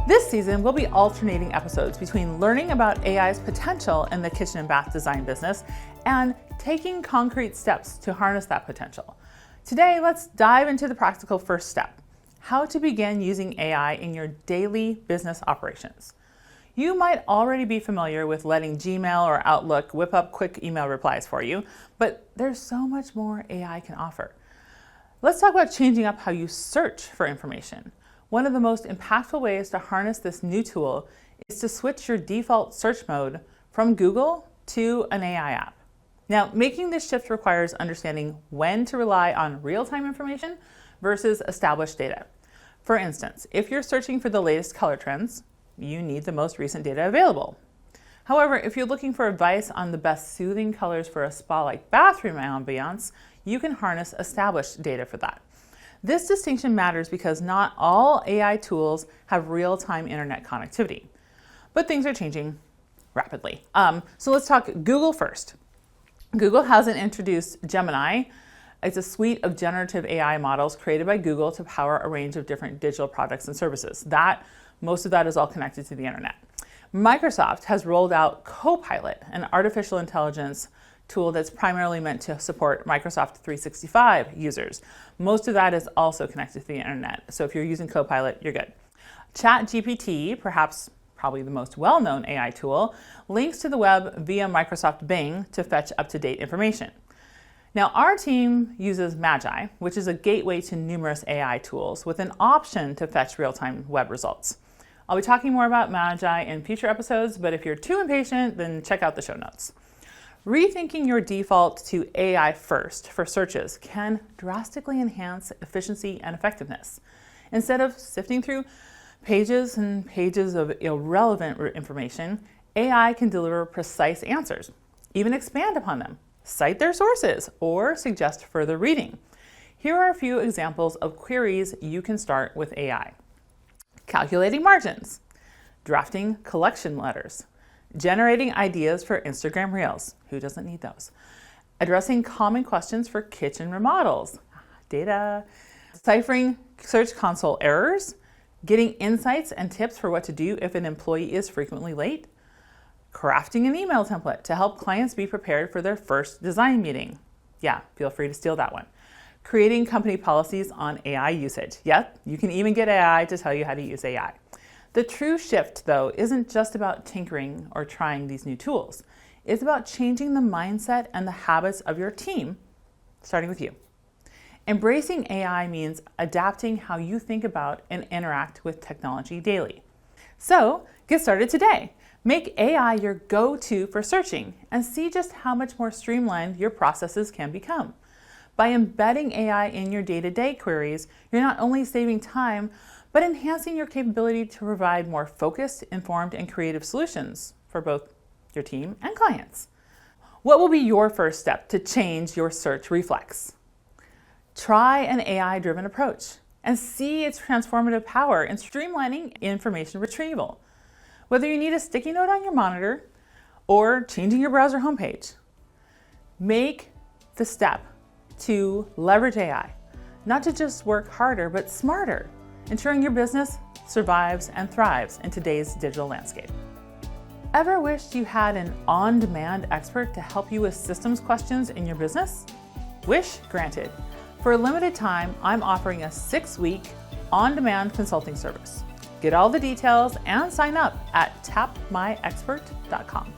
This season, we'll be alternating episodes between learning about AI's potential in the kitchen and bath design business and taking concrete steps to harness that potential. Today, let's dive into the practical first step: how to begin using AI in your daily business operations. You might already be familiar with letting Gmail or Outlook whip up quick email replies for you, but there's so much more AI can offer. Let's talk about changing up how you search for information. One of the most impactful ways to harness this new tool is to switch your default search mode from Google to an AI app. Now, making this shift requires understanding when to rely on real-time information versus established data. For instance, if you're searching for the latest color trends, you need the most recent data available. However, if you're looking for advice on the best soothing colors for a spa-like bathroom ambiance, you can harness established data for that. This distinction matters because not all AI tools have real-time internet connectivity, but things are changing rapidly. So let's talk Google first. Google hasn't introduced Gemini. It's a suite of generative AI models created by Google to power a range of different digital products and services. Most of that is all connected to the internet. Microsoft has rolled out Copilot, an artificial intelligence tool that's primarily meant to support Microsoft 365 users. Most of that is also connected to the internet. So if you're using Copilot, you're good. ChatGPT, probably the most well-known AI tool, links to the web via Microsoft Bing to fetch up-to-date information. Now, our team uses Magi, which is a gateway to numerous AI tools with an option to fetch real-time web results. I'll be talking more about Magi in future episodes, but if you're too impatient, then check out the show notes. Rethinking your default to AI first for searches can drastically enhance efficiency and effectiveness. Instead of sifting through pages and pages of irrelevant information, AI can deliver precise answers, even expand upon them, cite their sources, or suggest further reading. Here are a few examples of queries you can start with AI. Calculating margins, drafting collection letters, generating ideas for Instagram Reels. Who doesn't need those? Addressing common questions for kitchen remodels. Data. Ciphering Search Console errors. Getting insights and tips for what to do if an employee is frequently late. Crafting an email template to help clients be prepared for their first design meeting. Yeah, feel free to steal that one. Creating company policies on AI usage. Yep, you can even get AI to tell you how to use AI. The true shift, though, isn't just about tinkering or trying these new tools. It's about changing the mindset and the habits of your team, starting with you. Embracing AI means adapting how you think about and interact with technology daily. So, get started today. Make AI your go-to for searching and see just how much more streamlined your processes can become. By embedding AI in your day-to-day queries, you're not only saving time, but enhancing your capability to provide more focused, informed, and creative solutions for both your team and clients. What will be your first step to change your search reflex? Try an AI-driven approach and see its transformative power in streamlining information retrieval. Whether you need a sticky note on your monitor or changing your browser homepage, make the step to leverage AI, not to just work harder, but smarter, ensuring your business survives and thrives in today's digital landscape. Ever wished you had an on-demand expert to help you with systems questions in your business? Wish granted. For a limited time, I'm offering a 6-week on-demand consulting service. Get all the details and sign up at tapmyexpert.com.